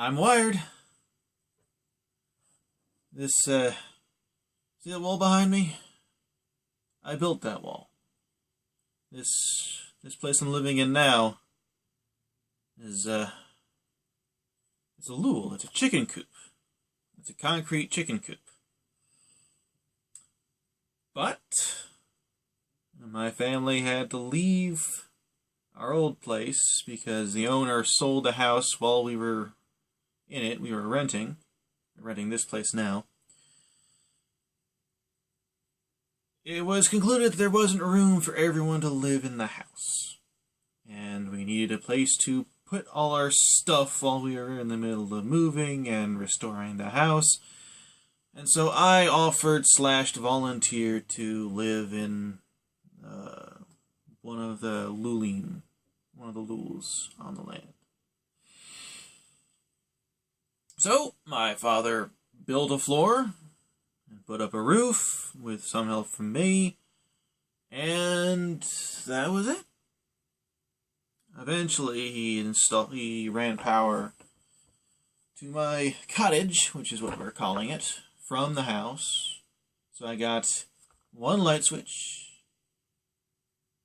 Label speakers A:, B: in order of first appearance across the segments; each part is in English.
A: I'm wired. See the wall behind me? I built that wall. This place I'm living in now is, it's a lul. It's a chicken coop. It's a concrete chicken coop. But my family had to leave our old place because the owner sold the house while we were in it. We were renting. We're renting this place now. It was concluded that there wasn't room for everyone to live in the house. And we needed a place to put all our stuff while we were in the middle of moving and restoring the house. And so I offered / volunteered to live in one of the luls on the land. So my father built a floor and put up a roof with some help from me, and that was it. Eventually he ran power to my cottage, which is what we're calling it, from the house. So I got one light switch,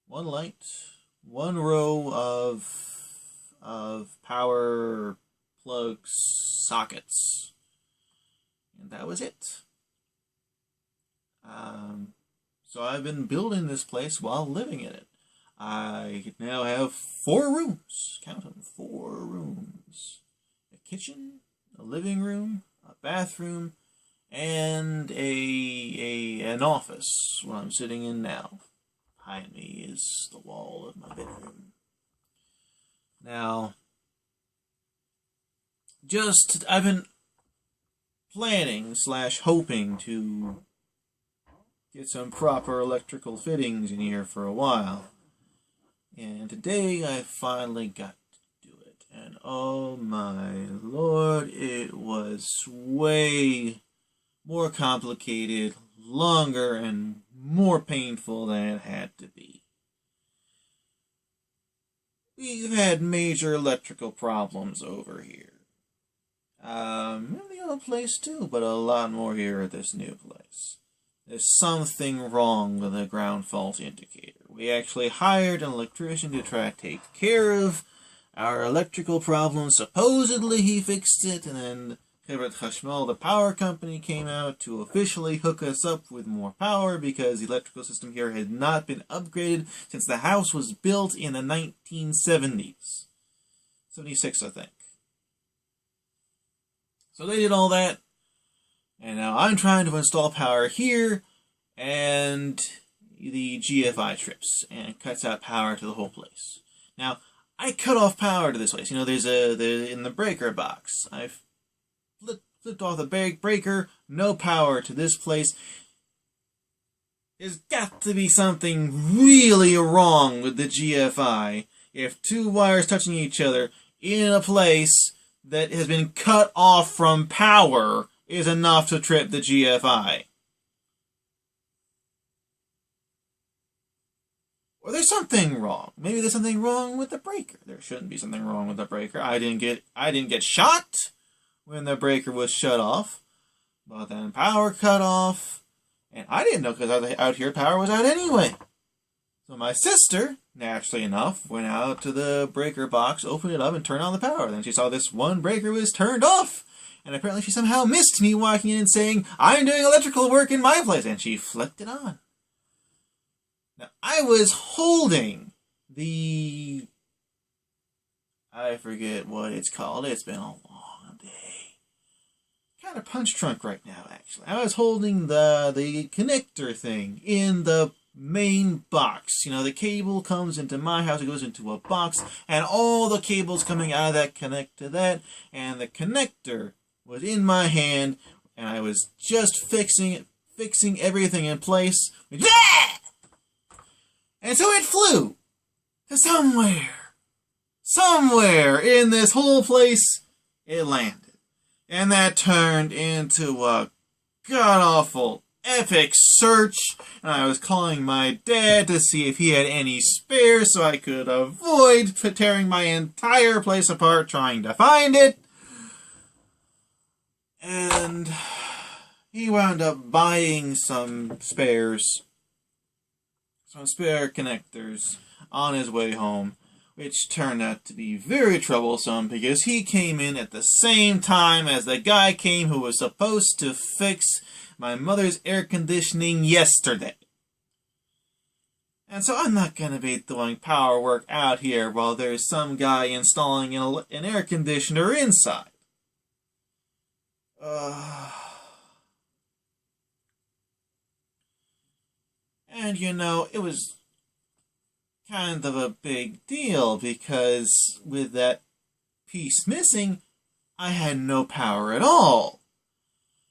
A: one light, one row of power plugs, sockets, and that was it. So I've been building this place while living in it. I now have 4 rooms. Count them, 4 rooms. A kitchen, a living room, a bathroom, and an office, what I'm sitting in now. Behind me is the wall of my bedroom. Now, I've been planning / hoping to get some proper electrical fittings in here for a while. And today I finally got to do it. And oh my lord, it was way more complicated, longer, and more painful than it had to be. We've had major electrical problems over here. In the other place too, but a lot more here at this new place. There's something wrong with the ground fault indicator. We actually hired an electrician to try to take care of our electrical problems. Supposedly he fixed it, and then Chevret Chashmal, the power company, came out to officially hook us up with more power because the electrical system here had not been upgraded since the house was built in the 1970s. 76, I think. So they did all that, and now I'm trying to install power here, and the GFI trips, and it cuts out power to the whole place. Now, I cut off power to this place. You know, there's in the breaker box. I've flipped off the breaker, no power to this place. There's got to be something really wrong with the GFI if 2 wires touching each other in a place that has been cut off from power is enough to trip the GFI. Or there's something wrong. Maybe there's something wrong with the breaker. There shouldn't be something wrong with the breaker. I didn't get shot when the breaker was shut off, but then power cut off, and I didn't know because out here power was out anyway. So my sister, naturally enough, went out to the breaker box, opened it up, and turned on the power. Then she saw this one breaker was turned off, and apparently she somehow missed me walking in and saying, "I'm doing electrical work in my place," and she flipped it on. Now, I was holding I forget what it's called. It's been a long day. Kind of punch drunk right now, actually. I was holding the connector thing in the main box. You know, the cable comes into my house, it goes into a box, and all the cables coming out of that connect to that, and the connector was in my hand, and I was just fixing everything in place. Yeah! And so it flew to somewhere in this whole place. It landed, and that turned into a god-awful epic search, and I was calling my dad to see if he had any spares so I could avoid tearing my entire place apart trying to find it. And he wound up buying some spares, some spare connectors on his way home, which turned out to be very troublesome because he came in at the same time as the guy came who was supposed to fix my mother's air conditioning yesterday. And so I'm not going to be doing power work out here while there's some guy installing an air conditioner inside. And you know, it was kind of a big deal because with that piece missing, I had no power at all.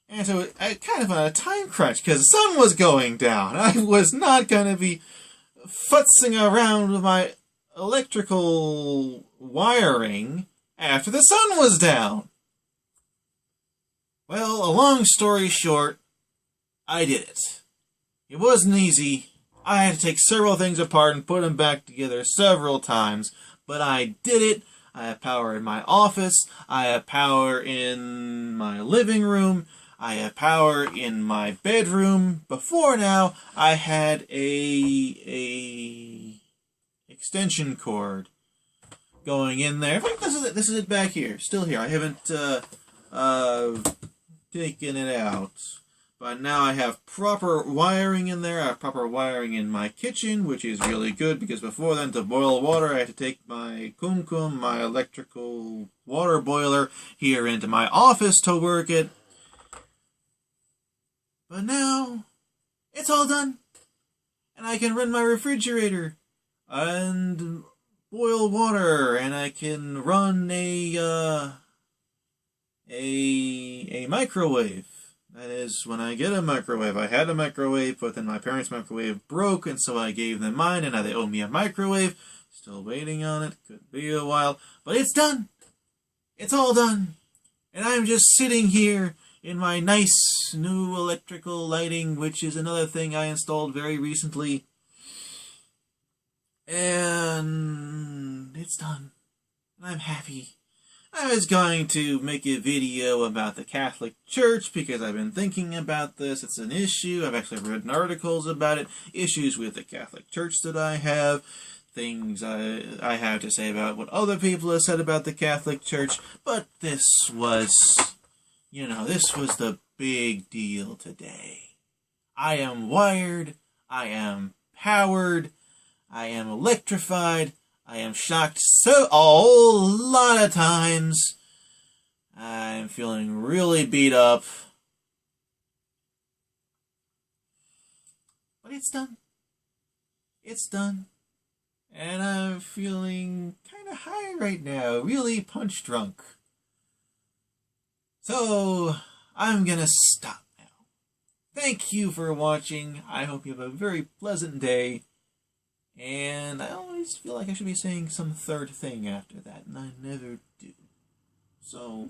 A: And so I kind of on a time crunch because the sun was going down. I was not going to be futzing around with my electrical wiring after the sun was down. Well, a long story short, I did it. It wasn't easy. I had to take several things apart and put them back together several times, but I did it. I have power in my office. I have power in my living room. I have power in my bedroom. Before now, I had a extension cord going in there. In fact, this is it back here, still here. I haven't taken it out. But now I have proper wiring in there. I have proper wiring in my kitchen, which is really good because before then, to boil water, I had to take my kumkum, my electrical water boiler, here into my office to work it. But now, it's all done. And I can run my refrigerator and boil water, and I can run a microwave. That is, when I get a microwave. I had a microwave, but then my parents' microwave broke, and so I gave them mine, and now they owe me a microwave. Still waiting on it. Could be a while. But it's done. It's all done. And I'm just sitting here in my nice new electrical lighting, which is another thing I installed very recently. And it's done. And I'm happy. I was going to make a video about the Catholic Church because I've been thinking about this. It's an issue. I've actually written articles about it. Issues with the Catholic Church that I have. Things I have to say about what other people have said about the Catholic Church. But this was, this was the big deal today. I am wired. I am powered. I am electrified. I am shocked a whole lot of times. I'm feeling really beat up. But it's done. It's done. And I'm feeling kind of high right now. Really punch drunk. So, I'm gonna stop now. Thank you for watching. I hope you have a very pleasant day. And I always feel like I should be saying some third thing after that, and I never do. So...